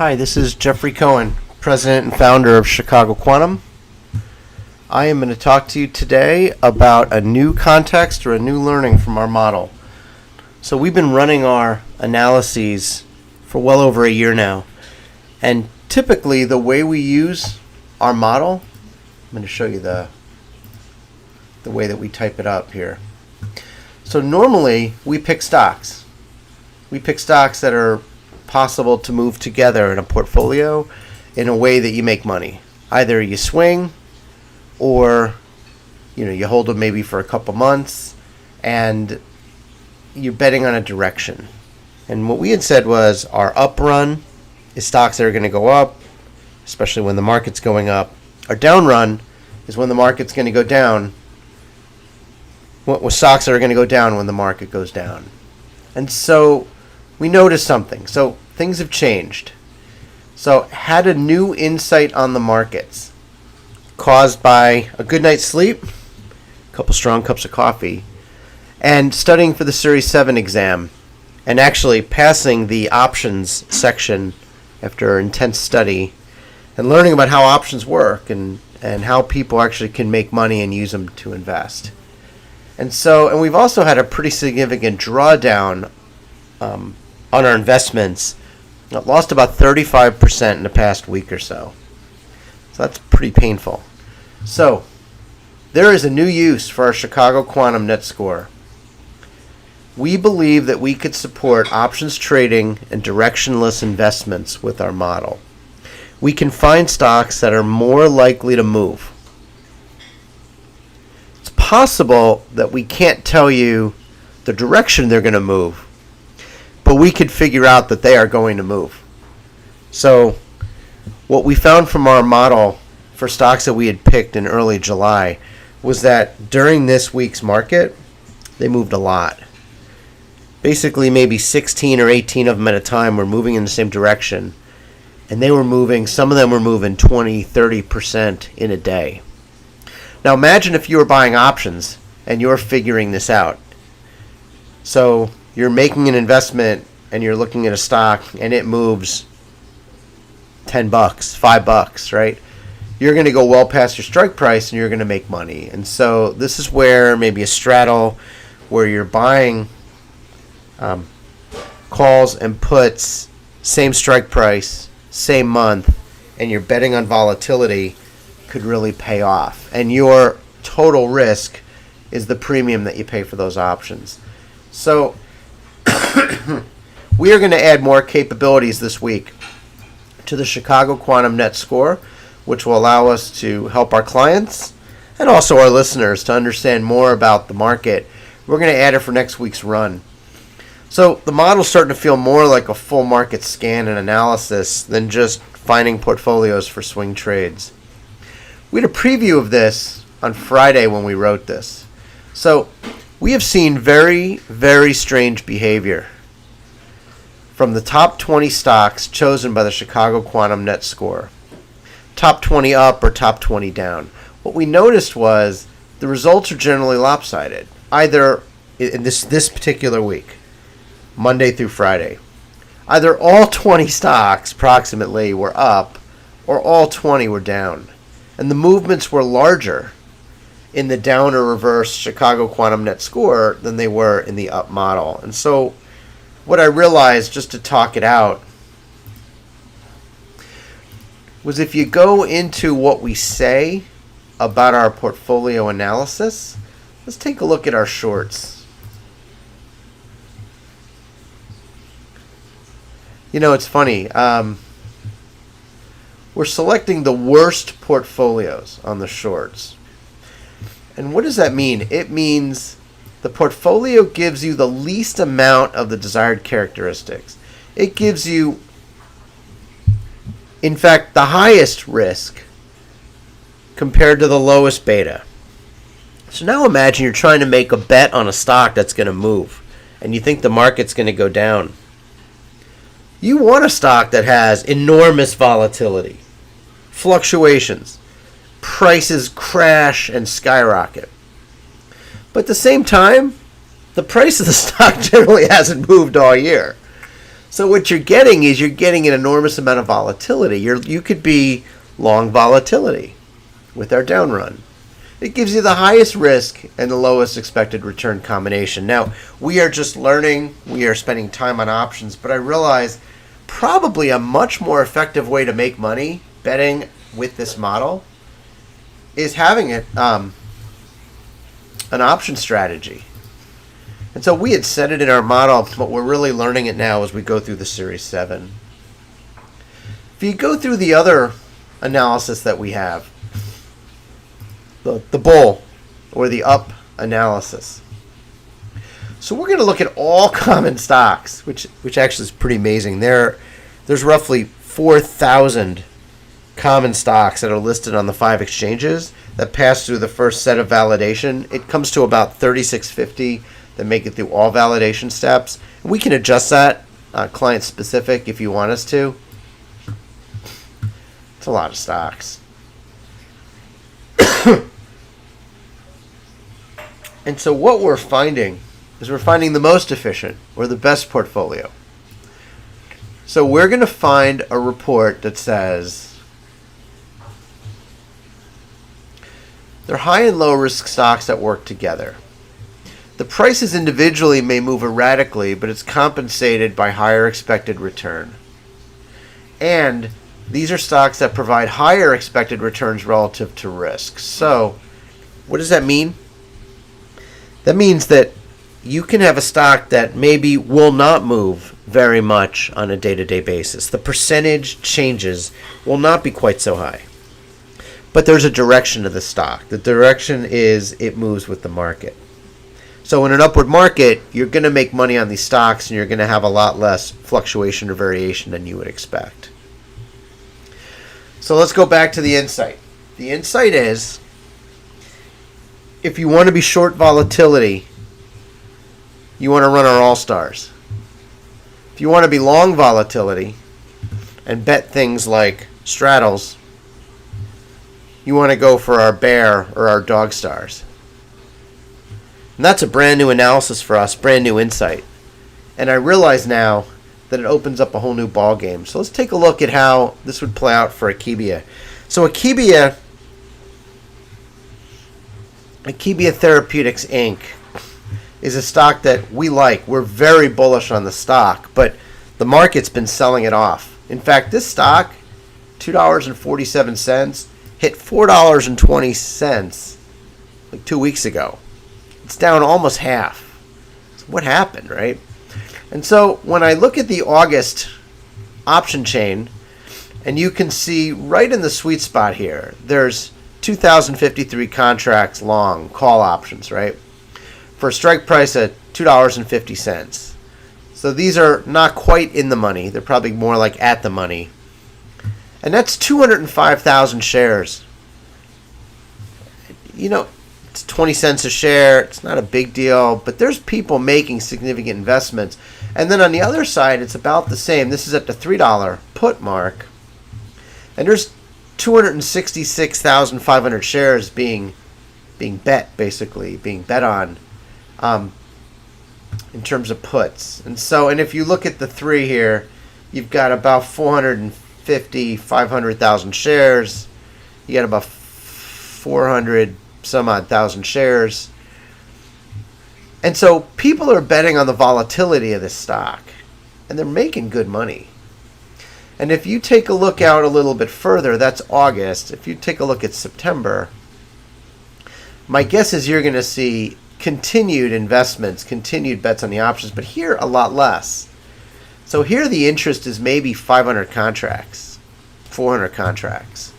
Hi, this is Jeffrey Cohen, President and Founder of Chicago Quantum. I am going to talk to you today about a new context or a new learning from our model. So we've been running our analyses for well over a year now. And typically the way we use our model, I'm going to show you the way that we type it up here. So normally we pick stocks. We pick stocks that are possible to move together in a portfolio in a way that you make money. Either you swing or you hold them maybe for a couple months and you're betting on a direction. And what we had said was our up run is stocks that are going to go up, especially when the market's going up. Our down run is when the market's going to go down, with stocks that are going to go down when the market goes down. And so we noticed something. So things have changed. So had a new insight on the markets caused by a good night's sleep, a couple strong cups of coffee, and studying for the Series 7 exam, and actually passing the options section after intense study, and learning about how options work and how people actually can make money and use them to invest. And we've also had a pretty significant drawdown on our investments. Lost about 35% in the past week or so. So that's pretty painful. So there is a new use for our Chicago Quantum Net Score. We believe that we could support options trading and directionless investments with our model. We can find stocks that are more likely to move. It's possible that we can't tell you the direction they're going to move, but we could figure out that they are going to move. So what we found from our model for stocks that we had picked in early July was that during this week's market, they moved a lot. Basically, maybe 16 or 18 of them at a time were moving in the same direction. And they were moving, some of them were moving 20, 30% in a day. Now imagine if you were buying options and you're figuring this out. So you're making an investment and you're looking at a stock and it moves $10, $5, right? You're going to go well past your strike price and you're going to make money. And so this is where maybe a straddle where you're buying calls and puts, same strike price, same month, and you're betting on volatility could really pay off. And your total risk is the premium that you pay for those options. So we are going to add more capabilities this week to the Chicago Quantum Net Score, which will allow us to help our clients and also our listeners to understand more about the market. We're going to add it for next week's run. So the model's starting to feel more like a full market scan and analysis than just finding portfolios for swing trades. We had a preview of this on Friday when we wrote this. So we have seen very, very strange behavior from the top 20 stocks chosen by the Chicago Quantum Net Score. Top 20 up or top 20 down. What we noticed was the results are generally lopsided, either in this particular week, Monday through Friday. Either all 20 stocks approximately were up or all 20 were down. And the movements were larger in the down or reverse Chicago Quantum Net Score than they were in the up model. And so what I realized, just to talk it out, was if you go into what we say about our portfolio analysis, let's take a look at our shorts. It's funny. We're selecting the worst portfolios on the shorts. And what does that mean? It means the portfolio gives you the least amount of the desired characteristics. It gives you, in fact, the highest risk compared to the lowest beta. So now imagine you're trying to make a bet on a stock that's going to move, and you think the market's going to go down. You want a stock that has enormous volatility, fluctuations, prices crash and skyrocket. But at the same time, the price of the stock generally hasn't moved all year. So what you're getting is you're getting an enormous amount of volatility. You could be long volatility with our down run. It gives you the highest risk and the lowest expected return combination. Now, we are just learning. We are spending time on options, but I realize probably a much more effective way to make money betting with this model is having it an option strategy. And so we had said it in our model, but we're really learning it now as we go through the Series 7. If you go through the other analysis that we have, the bull or the up analysis. So we're going to look at all common stocks, which actually is pretty amazing. There's roughly 4,000 common stocks that are listed on the 5 exchanges that pass through the first set of validation. It comes to about 3,650 that make it through all validation steps. We can adjust that client specific if you want us to. It's a lot of stocks. And so what we're finding is we're finding the most efficient or the best portfolio. So we're going to find a report that says they're high and low risk stocks that work together. The prices individually may move erratically, but it's compensated by higher expected return. And these are stocks that provide higher expected returns relative to risk. So what does that mean? That means that you can have a stock that maybe will not move very much on a day-to-day basis. The percentage changes will not be quite so high. But there's a direction to the stock. The direction is it moves with the market. So in an upward market, you're going to make money on these stocks and you're going to have a lot less fluctuation or variation than you would expect. So let's go back to the insight. The insight is, if you want to be short volatility, you want to run our all-stars. If you want to be long volatility and bet things like straddles, you want to go for our bear or our dog stars. And that's a brand new analysis for us, brand new insight. And I realize now that it opens up a whole new ball game. So let's take a look at how this would play out for Akebia. So Akebia Therapeutics Inc. is a stock that we like. We're very bullish on the stock, but the market's been selling it off. In fact, this stock, $2.47, hit $4.20 like 2 weeks ago. It's down almost half. So what happened, right? And so when I look at the August option chain, and you can see right in the sweet spot here, there's 2,053 contracts long, call options, right? For a strike price at $2.50. So these are not quite in the money. They're probably more like at the money. And that's 205,000 shares. You know, it's 20 cents a share. It's not a big deal, but there's people making significant investments. And then on the other side, it's about the same. This is at the $3 put mark. And there's 266,500 shares being bet, basically, being bet on in terms of puts. And if you look at the three here, you've got about 500,000 shares. You got about 400 some odd thousand shares. And so people are betting on the volatility of this stock, and they're making good money. And if you take a look out a little bit further, that's August. If you take a look at September, my guess is you're going to see continued investments, continued bets on the options, but here a lot less. So here the interest is maybe 500 contracts, 400 contracts.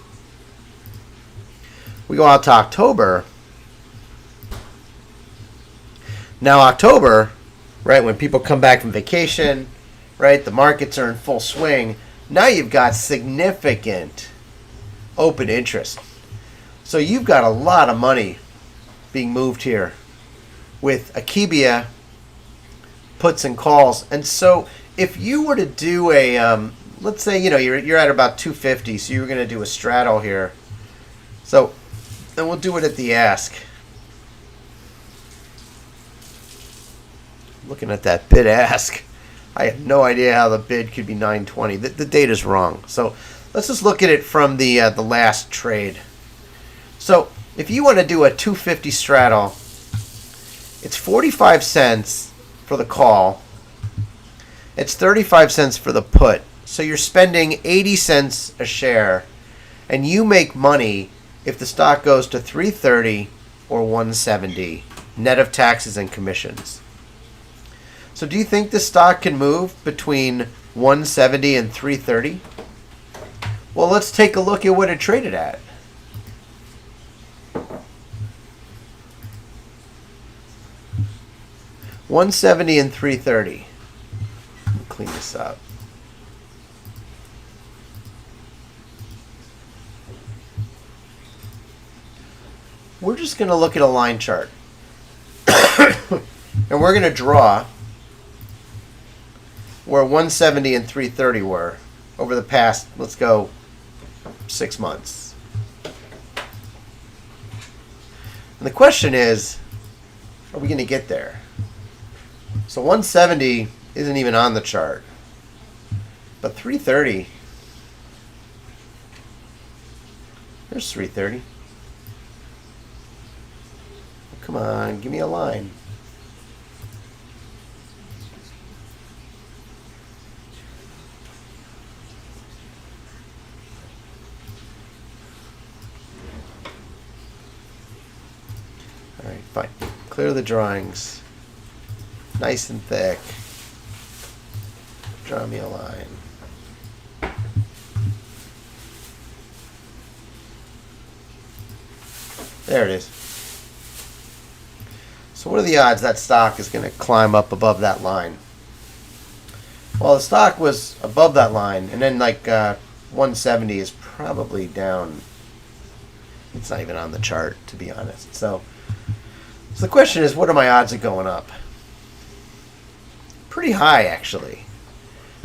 We go out to October. Now October, right, when people come back from vacation, right, the markets are in full swing. Now you've got significant open interest. So you've got a lot of money being moved here with Akebia puts and calls. And so if you were to do a, let's say, you're at about 250, so you're going to do a straddle here. So then we'll do it at the ask. Looking at that bid ask. I have no idea how the bid could be 920. The data's wrong. So let's just look at it from the last trade. So if you want to do a 250 straddle, it's 45 cents for the call. It's 35 cents for the put. So you're spending 80 cents a share, and you make money if the stock goes to 330 or 170, net of taxes and commissions. So do you think the stock can move between 170 and 330? Well, let's take a look at what it traded at. $170 and $330. Clean this up. We're just going to look at a line chart. And we're going to draw where 170 and 330 were over the past, let's go, 6 months. And the question is, are we going to get there? So 170 isn't even on the chart. But 330, there's 330. Come on, give me a line. All right, fine. Clear the drawings. Nice and thick. Draw me a line. There it is. So what are the odds that stock is going to climb up above that line? Well, the stock was above that line, and then like 170 is probably down. It's not even on the chart, to be honest. So the question is, what are my odds of going up? Pretty high, actually.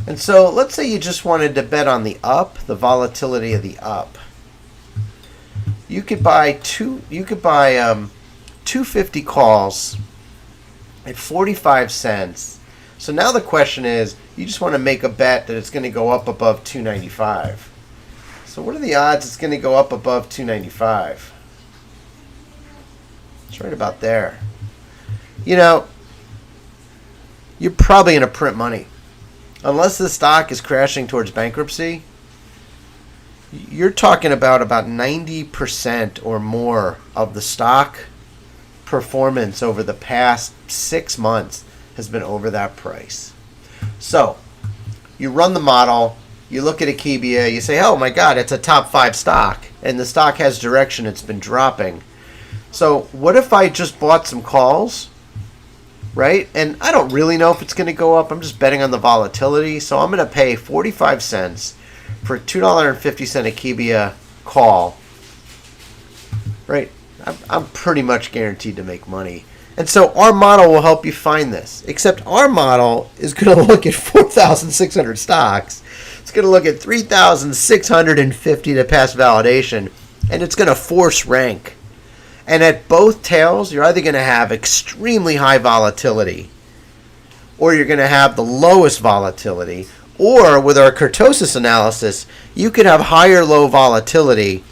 And so let's say you just wanted to bet on the up, the volatility of the up. You could buy 250 calls at 45 cents. So now the question is, you just want to make a bet that it's going to go up above 295. So what are the odds it's going to go up above 295? It's right about there. You know, you're probably going to print money. Unless the stock is crashing towards bankruptcy, you're talking about 90% or more of the stock performance over the past 6 months has been over that price. So you run the model, you look at Akebia, you say, oh my God, it's a top 5 stock, and the stock has direction, it's been dropping. So what if I just bought some calls, right? And I don't really know if it's going to go up. I'm just betting on the volatility. So I'm going to pay 45 cents for a $2.50 Akebia call, right? I'm pretty much guaranteed to make money. And so our model will help you find this. Except our model is going to look at 4,600 stocks. It's going to look at 3,650 to pass validation. And it's going to force rank. And at both tails, you're either going to have extremely high volatility, or you're going to have the lowest volatility. Or with our kurtosis analysis, you could have higher low volatility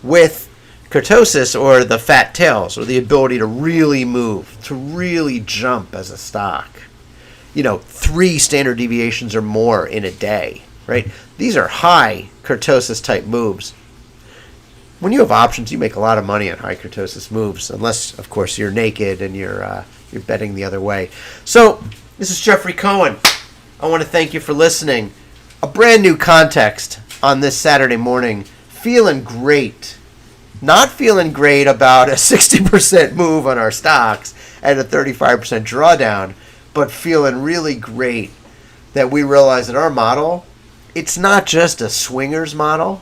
with kurtosis or the fat tails, or the ability to really move, to really jump as a stock. 3 standard deviations or more in a day, right? These are high kurtosis type moves. When you have options, you make a lot of money on high kurtosis moves, unless, of course, you're naked and you're betting the other way. So, this is Jeffrey Cohen. I want to thank you for listening. A brand new context on this Saturday morning. Feeling great. Not feeling great about a 60% move on our stocks and a 35% drawdown, but feeling really great that we realize that our model, it's not just a swingers model.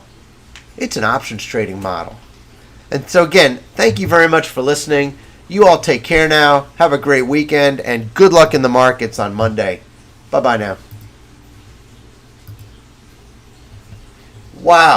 It's an options trading model. And so again, thank you very much for listening. You all take care now. Have a great weekend, and good luck in the markets on Monday. Bye-bye now. Wow.